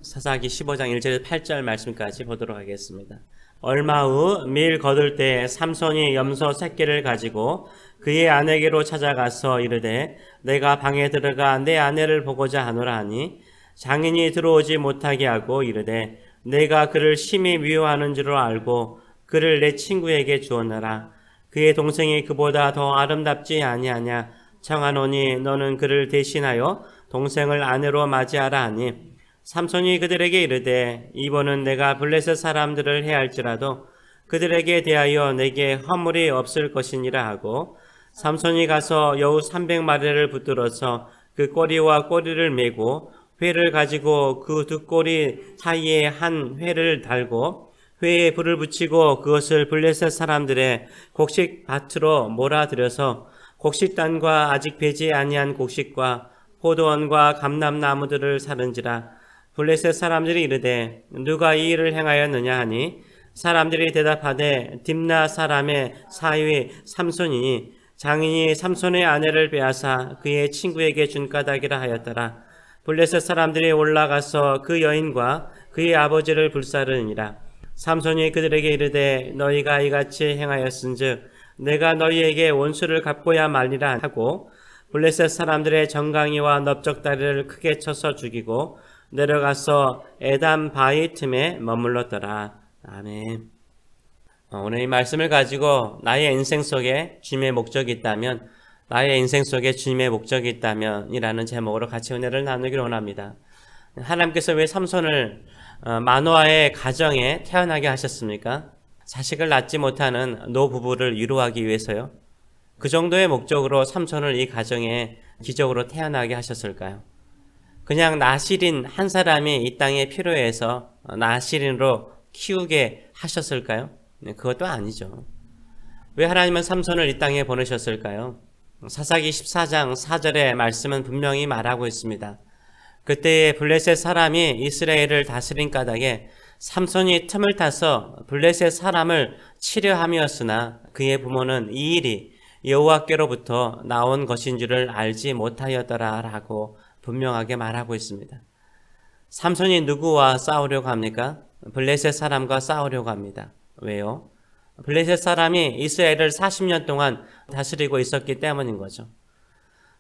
사사기 15장 1절에서 8절 말씀까지 보도록 하겠습니다. 얼마 후 밀 거둘 때 삼손이 염소 새끼를 가지고 그의 아내에게로 찾아가서 이르되 내가 방에 들어가 내 아내를 보고자 하노라 하니 장인이 들어오지 못하게 하고 이르되 내가 그를 심히 미워하는 줄로 알고 그를 내 친구에게 주었노라. 그의 동생이 그보다 더 아름답지 아니하냐. 청하노니 너는 그를 대신하여 동생을 아내로 맞이하라 하니 삼손이 그들에게 이르되 이번은 내가 블레셋 사람들을 해할지라도 그들에게 대하여 내게 허물이 없을 것이니라 하고 삼손이 가서 여우 300마리를 붙들어서 그 꼬리와 꼬리를 메고 회를 가지고 그 두 꼬리 사이에 한 회를 달고 회에 불을 붙이고 그것을 블레셋 사람들의 곡식 밭으로 몰아들여서 곡식단과 아직 배지 아니한 곡식과 포도원과 감람나무들을 사른지라. 블레셋 사람들이 이르되 누가 이 일을 행하였느냐 하니 사람들이 대답하되 딥나 사람의 사위 삼손이니 장인이 삼손의 아내를 빼앗아 그의 친구에게 준 까닭이라 하였더라. 블레셋 사람들이 올라가서 그 여인과 그의 아버지를 불사르니라. 삼손이 그들에게 이르되 너희가 이같이 행하였은즉 내가 너희에게 원수를 갚고야 말리라 하고 블레셋 사람들의 정강이와 넓적다리를 크게 쳐서 죽이고 내려가서 에담 바위 틈에 머물렀더라. 아멘. 오늘 이 말씀을 가지고 나의 인생 속에 주님의 목적이 있다면, 나의 인생 속에 주님의 목적이 있다면 이라는 제목으로 같이 은혜를 나누기를 원합니다. 하나님께서 왜 삼손을 마노아의 가정에 태어나게 하셨습니까? 자식을 낳지 못하는 노부부를 위로하기 위해서요. 그 정도의 목적으로 삼손을 이 가정에 기적으로 태어나게 하셨을까요? 그냥 나실인 한 사람이 이 땅에 필요해서 나실인으로 키우게 하셨을까요? 그것도 아니죠. 왜 하나님은 삼손을 이 땅에 보내셨을까요? 사사기 14장 4절의 말씀은 분명히 말하고 있습니다. 그때에 블레셋 사람이 이스라엘을 다스린 까닭에 삼손이 틈을 타서 블레셋 사람을 치려함이었으나 그의 부모는 이 일이 여호와께로부터 나온 것인 줄을 알지 못하였더라라고 분명하게 말하고 있습니다. 삼손이 누구와 싸우려고 합니까? 블레셋 사람과 싸우려고 합니다. 왜요? 블레셋 사람이 이스라엘을 40년 동안 다스리고 있었기 때문인 거죠.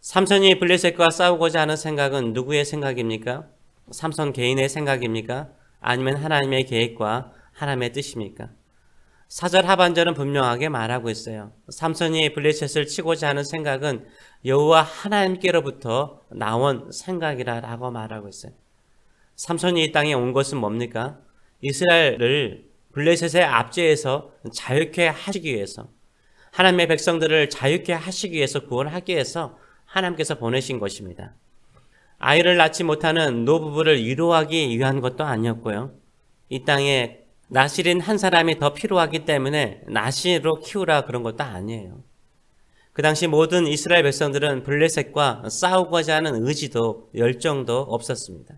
삼손이 블레셋과 싸우고자 하는 생각은 누구의 생각입니까? 삼손 개인의 생각입니까? 아니면 하나님의 계획과 하나님의 뜻입니까? 4절 하반절은 분명하게 말하고 있어요. 삼손이 블레셋을 치고자 하는 생각은 여호와 하나님께로부터 나온 생각이라고 말하고 있어요. 삼손이 이 땅에 온 것은 뭡니까? 이스라엘을 블레셋의 압제에서 자유케 하시기 위해서, 하나님의 백성들을 자유케 하시기 위해서, 구원하기 위해서 하나님께서 보내신 것입니다. 아이를 낳지 못하는 노부부를 위로하기 위한 것도 아니었고요. 이 땅에 나실인 한 사람이 더 필요하기 때문에 나실로 키우라 그런 것도 아니에요. 그 당시 모든 이스라엘 백성들은 블레셋과 싸우고자 하는 의지도 열정도 없었습니다.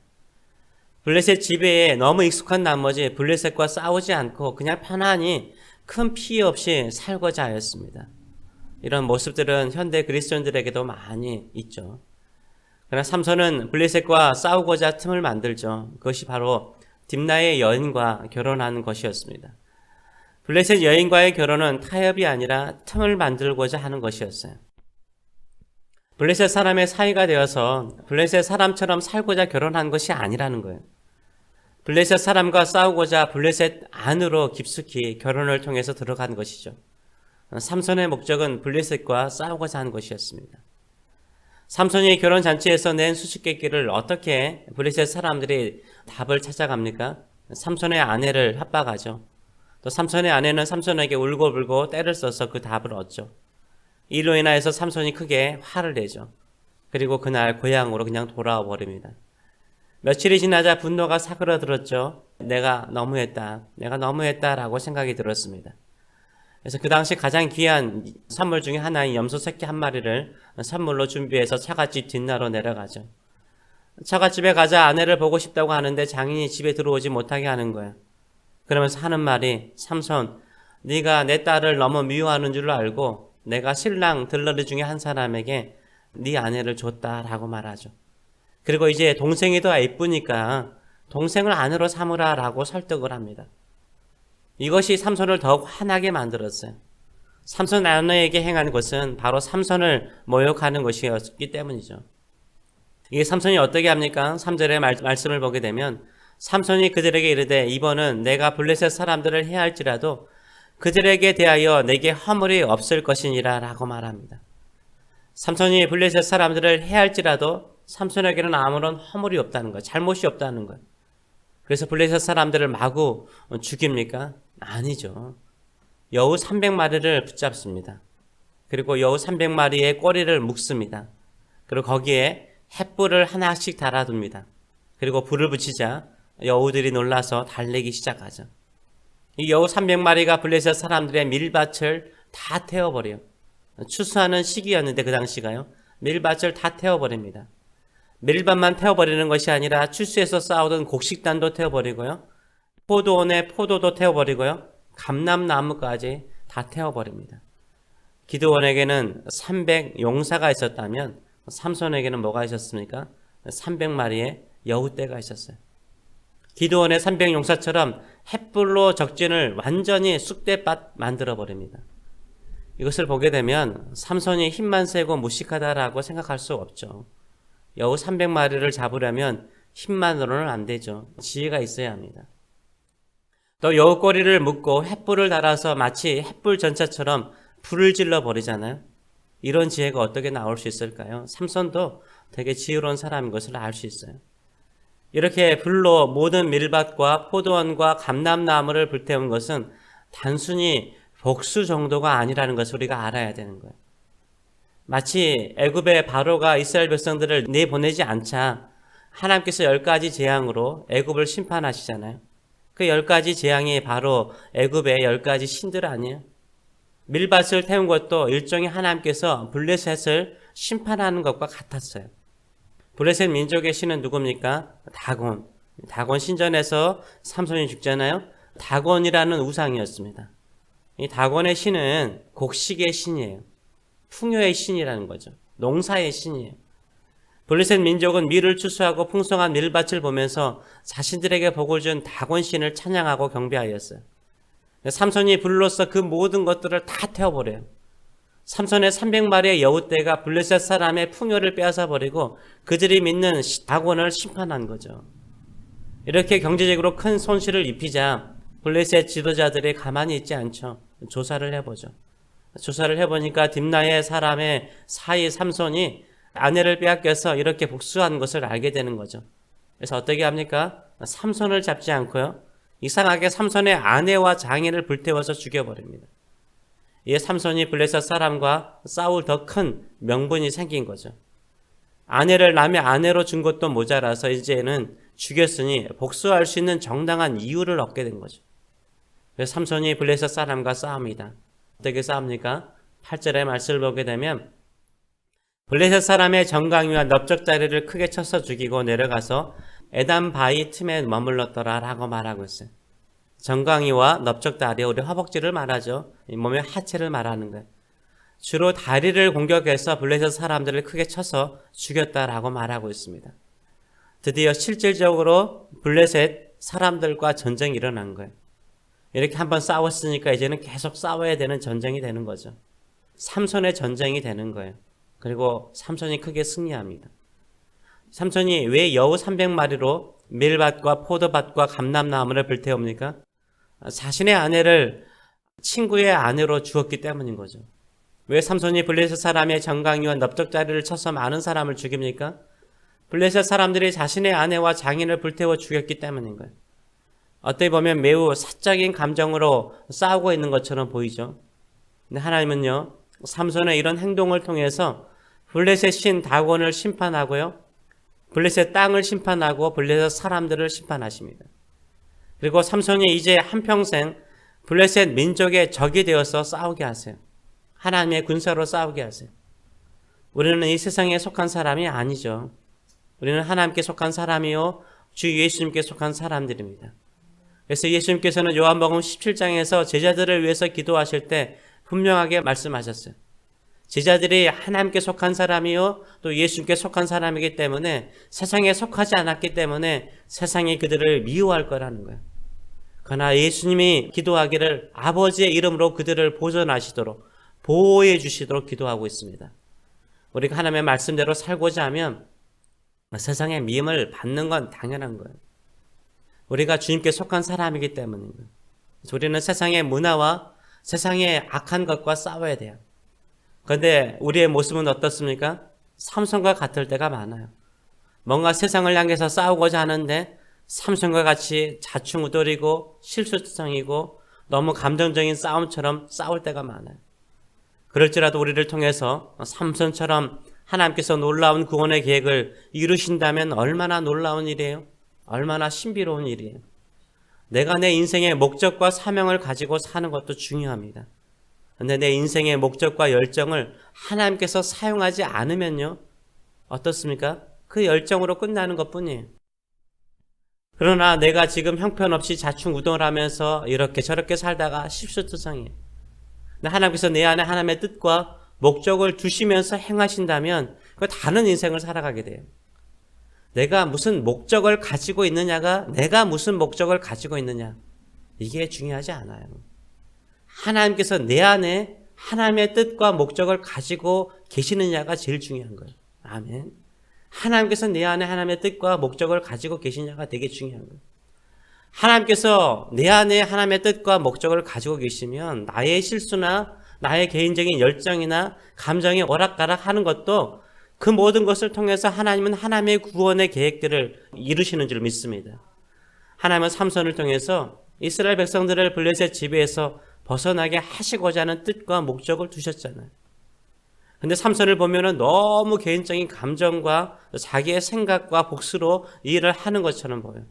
블레셋 지배에 너무 익숙한 나머지 블레셋과 싸우지 않고 그냥 편안히 큰 피해 없이 살고자 하였습니다. 이런 모습들은 현대 그리스도인들에게도 많이 있죠. 그러나 삼손은 블레셋과 싸우고자 틈을 만들죠. 그것이 바로 딥나의 여인과 결혼하는 것이었습니다. 블레셋 여인과의 결혼은 타협이 아니라 틈을 만들고자 하는 것이었어요. 블레셋 사람의 사이가 되어서 블레셋 사람처럼 살고자 결혼한 것이 아니라는 거예요. 블레셋 사람과 싸우고자 블레셋 안으로 깊숙이 결혼을 통해서 들어간 것이죠. 삼손의 목적은 블레셋과 싸우고자 하는 것이었습니다. 삼손이 결혼잔치에서 낸 수수께끼를 어떻게 블레셋 사람들이 답을 찾아갑니까? 삼손의 아내를 협박하죠. 또 삼손의 아내는 삼손에게 울고불고 떼를 써서 그 답을 얻죠. 이로 인하여서 삼손이 크게 화를 내죠. 그리고 그날 고향으로 그냥 돌아와 버립니다. 며칠이 지나자 분노가 사그러들었죠. 내가 너무했다라고 생각이 들었습니다. 그래서 그 당시 가장 귀한 선물 중에 하나인 염소 새끼 한 마리를 선물로 준비해서 처갓집 뒷나로 내려가죠. 처갓집에 가자 아내를 보고 싶다고 하는데 장인이 집에 들어오지 못하게 하는 거예요. 그러면서 하는 말이 삼손, 네가 내 딸을 너무 미워하는 줄로 알고 내가 신랑 들러리 중에 한 사람에게 네 아내를 줬다라고 말하죠. 그리고 이제 동생이 더 예쁘니까 동생을 아내로 삼으라라고 설득을 합니다. 이것이 삼손을 더욱 화나게 만들었어요. 삼손 아내에게 행한 것은 바로 삼손을 모욕하는 것이었기 때문이죠. 이게 삼손이 어떻게 합니까? 3절의 말씀을 보게 되면 삼손이 그들에게 이르되 이번은 내가 블레셋 사람들을 해할지라도 그들에게 대하여 내게 허물이 없을 것이니라 라고 말합니다. 삼손이 블레셋 사람들을 해할지라도 삼손에게는 아무런 허물이 없다는 거예요. 잘못이 없다는 거예요. 그래서 블레셋 사람들을 마구 죽입니까? 아니죠. 여우 300마리를 붙잡습니다. 그리고 여우 300마리의 꼬리를 묶습니다. 그리고 거기에 횃불을 하나씩 달아둡니다. 그리고 불을 붙이자 여우들이 놀라서 달리기 시작하죠. 이 여우 300마리가 블레셋 사람들의 밀밭을 다 태워버려요. 추수하는 시기였는데 그 당시가요. 밀밭을 다 태워버립니다. 밀밭만 태워버리는 것이 아니라 추수해서 쌓아오던 곡식단도 태워버리고요. 포도원의 포도도 태워버리고요. 감람나무까지 다 태워버립니다. 기드온에게는 300용사가 있었다면 삼손에게는 뭐가 있었습니까? 300마리의 여우떼가 있었어요. 기드온의 300용사처럼 햇불로 적진을 완전히 쑥대밭 만들어버립니다. 이것을 보게 되면 삼손이 힘만 세고 무식하다라고 생각할 수 없죠. 여우 300마리를 잡으려면 힘만으로는 안 되죠. 지혜가 있어야 합니다. 또 여우 꼬리를 묶고 횃불을 달아서 마치 횃불 전차처럼 불을 질러 버리잖아요. 이런 지혜가 어떻게 나올 수 있을까요? 삼손도 되게 지혜로운 사람인 것을 알 수 있어요. 이렇게 불로 모든 밀밭과 포도원과 감람나무를 불태운 것은 단순히 복수 정도가 아니라는 것을 우리가 알아야 되는 거예요. 마치 애굽의 바로가 이스라엘 백성들을 내보내지 않자 하나님께서 10가지 재앙으로 애굽을 심판하시잖아요. 그 10가지 재앙이 바로 애굽의 10가지 신들 아니에요? 밀밭을 태운 것도 일종의 하나님께서 블레셋을 심판하는 것과 같았어요. 블레셋 민족의 신은 누굽니까? 다곤. 다곤 신전에서 삼손이 죽잖아요. 다곤이라는 우상이었습니다. 이 다곤의 신은 곡식의 신이에요. 풍요의 신이라는 거죠. 농사의 신이에요. 블레셋 민족은 밀을 추수하고 풍성한 밀밭을 보면서 자신들에게 복을 준 다곤 신을 찬양하고 경배하였어요. 삼손이 불로써 그 모든 것들을 다 태워버려요. 삼손의 300마리의 여우떼가 블레셋 사람의 풍요를 빼앗아버리고 그들이 믿는 다곤을 심판한 거죠. 이렇게 경제적으로 큰 손실을 입히자 블레셋 지도자들이 가만히 있지 않죠. 조사를 해보죠. 조사를 해보니까 딥나의 사람의 사이 삼손이 아내를 빼앗겨서 이렇게 복수한 것을 알게 되는 거죠. 그래서 어떻게 합니까? 삼손을 잡지 않고요. 이상하게 삼손의 아내와 장인을 불태워서 죽여버립니다. 이에 삼손이 블레셋 사람과 싸울 더 큰 명분이 생긴 거죠. 아내를 남의 아내로 준 것도 모자라서 이제는 죽였으니 복수할 수 있는 정당한 이유를 얻게 된 거죠. 그래서 삼손이 블레셋 사람과 싸웁니다. 어떻게 싸웁니까? 8절의 말씀을 보게 되면 블레셋 사람의 정강이와 넓적다리를 크게 쳐서 죽이고 내려가서 에담 바위 틈에 머물렀더라 라고 말하고 있어요. 정강이와 넓적다리, 우리 허벅지를 말하죠. 몸의 하체를 말하는 거예요. 주로 다리를 공격해서 블레셋 사람들을 크게 쳐서 죽였다라고 말하고 있습니다. 드디어 실질적으로 블레셋 사람들과 전쟁이 일어난 거예요. 이렇게 한번 싸웠으니까 이제는 계속 싸워야 되는 전쟁이 되는 거죠. 삼손의 전쟁이 되는 거예요. 그리고 삼손이 크게 승리합니다. 삼손이 왜 여우 300마리로 밀밭과 포도밭과 감람나무를 불태웁니까? 자신의 아내를 친구의 아내로 주었기 때문인 거죠. 왜 삼손이 블레셋 사람의 정강이와 넓적다리를 쳐서 많은 사람을 죽입니까? 블레셋 사람들이 자신의 아내와 장인을 불태워 죽였기 때문인 거예요. 어떻게 보면 매우 사적인 감정으로 싸우고 있는 것처럼 보이죠. 근데 하나님은요, 삼손의 이런 행동을 통해서 블레셋 신 다곤을 심판하고요, 블레셋 땅을 심판하고 블레셋 사람들을 심판하십니다. 그리고 삼손이 이제 한평생 블레셋 민족의 적이 되어서 싸우게 하세요. 하나님의 군사로 싸우게 하세요. 우리는 이 세상에 속한 사람이 아니죠. 우리는 하나님께 속한 사람이요, 주 예수님께 속한 사람들입니다. 그래서 예수님께서는 요한복음 17장에서 제자들을 위해서 기도하실 때 분명하게 말씀하셨어요. 제자들이 하나님께 속한 사람이요 또 예수님께 속한 사람이기 때문에 세상에 속하지 않았기 때문에 세상이 그들을 미워할 거라는 거예요. 그러나 예수님이 기도하기를 아버지의 이름으로 그들을 보존하시도록 보호해 주시도록 기도하고 있습니다. 우리가 하나님의 말씀대로 살고자 하면 세상의 미움을 받는 건 당연한 거예요. 우리가 주님께 속한 사람이기 때문인 거예요. 그래서 우리는 세상의 문화와 세상의 악한 것과 싸워야 돼요. 그런데 우리의 모습은 어떻습니까? 삼손과 같을 때가 많아요. 뭔가 세상을 향해서 싸우고자 하는데 삼손과 같이 자충우돌이고 실수투성이고 너무 감정적인 싸움처럼 싸울 때가 많아요. 그럴지라도 우리를 통해서 삼손처럼 하나님께서 놀라운 구원의 계획을 이루신다면 얼마나 놀라운 일이에요? 얼마나 신비로운 일이에요? 내가 내 인생의 목적과 사명을 가지고 사는 것도 중요합니다. 그런데 내 인생의 목적과 열정을 하나님께서 사용하지 않으면요, 어떻습니까? 그 열정으로 끝나는 것뿐이에요. 그러나 내가 지금 형편없이 자충우돌 하면서 이렇게 저렇게 살다가 실수투성이에요. 근데 하나님께서 내 안에 하나님의 뜻과 목적을 두시면서 행하신다면 그 다른 인생을 살아가게 돼요. 내가 무슨 목적을 가지고 있느냐가 내가 무슨 목적을 가지고 있느냐, 이게 중요하지 않아요. 하나님께서 내 안에 하나님의 뜻과 목적을 가지고 계시느냐가 제일 중요한 거예요. 아멘. 하나님께서 내 안에 하나님의 뜻과 목적을 가지고 계시냐가 되게 중요한 거예요. 하나님께서 내 안에 하나님의 뜻과 목적을 가지고 계시면 나의 실수나 나의 개인적인 열정이나 감정이 오락가락 하는 것도 그 모든 것을 통해서 하나님은 하나님의 구원의 계획들을 이루시는 줄 믿습니다. 하나님은 삼손을 통해서 이스라엘 백성들을 블레셋 지배에서 벗어나게 하시고자 하는 뜻과 목적을 두셨잖아요. 근데 삼손을 보면은 너무 개인적인 감정과 자기의 생각과 복수로 이 일을 하는 것처럼 보여요.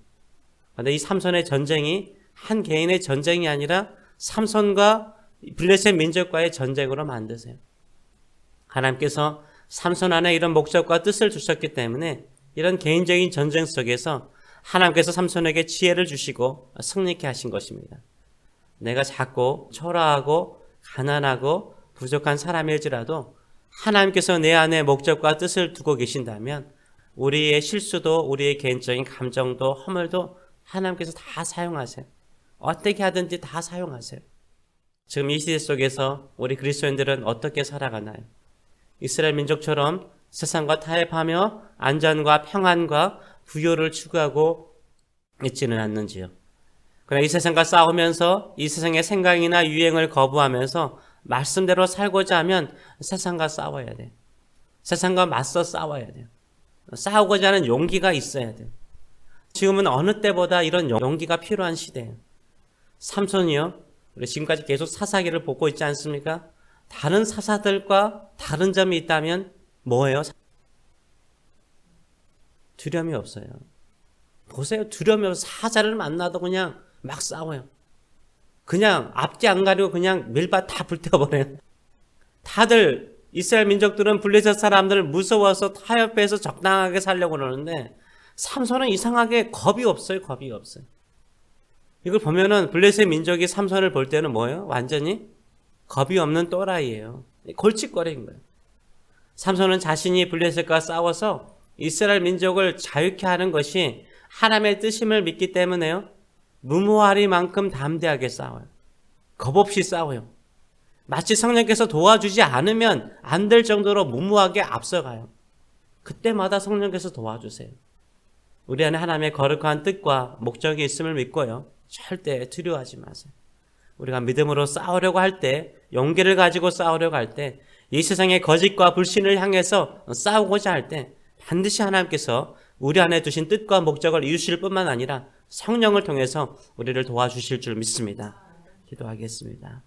근데 이 삼손의 전쟁이 한 개인의 전쟁이 아니라 삼손과 블레셋 민족과의 전쟁으로 만드세요. 하나님께서 삼손 안에 이런 목적과 뜻을 주셨기 때문에 이런 개인적인 전쟁 속에서 하나님께서 삼손에게 지혜를 주시고 승리케 하신 것입니다. 내가 작고 초라하고 가난하고 부족한 사람일지라도 하나님께서 내 안에 목적과 뜻을 두고 계신다면 우리의 실수도 우리의 개인적인 감정도 허물도 하나님께서 다 사용하세요. 어떻게 하든지 다 사용하세요. 지금 이 시대 속에서 우리 그리스도인들은 어떻게 살아가나요? 이스라엘 민족처럼 세상과 타협하며 안전과 평안과 부요를 추구하고 있지는 않는지요. 그러나 이 세상과 싸우면서 이 세상의 생각이나 유행을 거부하면서 말씀대로 살고자 하면 세상과 싸워야 돼요. 세상과 맞서 싸워야 돼요. 싸우고자 하는 용기가 있어야 돼요. 지금은 어느 때보다 이런 용기가 필요한 시대예요. 삼손이요, 우리 지금까지 계속 사사기를 보고 있지 않습니까? 다른 사사들과 다른 점이 있다면 뭐예요? 두려움이 없어요. 보세요. 두려움이 없어요. 사자를 만나도 그냥 막 싸워요. 그냥 앞뒤 안 가리고 그냥 밀밭 다 불태워버려요. 다들 이스라엘 민족들은 블레셋 사람들을 무서워서 타협해서 적당하게 살려고 그러는데 삼손은 이상하게 겁이 없어요. 겁이 없어요. 이걸 보면은 블레셋 민족이 삼손을 볼 때는 뭐예요? 완전히 겁이 없는 또라이예요. 골칫거리인 거예요. 삼손은 자신이 블레셋과 싸워서 이스라엘 민족을 자유케 하는 것이 하나님의 뜻임을 믿기 때문에요. 무모하리만큼 담대하게 싸워요. 겁 없이 싸워요. 마치 성령께서 도와주지 않으면 안 될 정도로 무모하게 앞서가요. 그때마다 성령께서 도와주세요. 우리 안에 하나님의 거룩한 뜻과 목적이 있음을 믿고요. 절대 두려워하지 마세요. 우리가 믿음으로 싸우려고 할 때, 용기를 가지고 싸우려고 할 때, 이 세상의 거짓과 불신을 향해서 싸우고자 할 때 반드시 하나님께서 우리 안에 두신 뜻과 목적을 이루실 뿐만 아니라 성령을 통해서 우리를 도와주실 줄 믿습니다. 기도하겠습니다.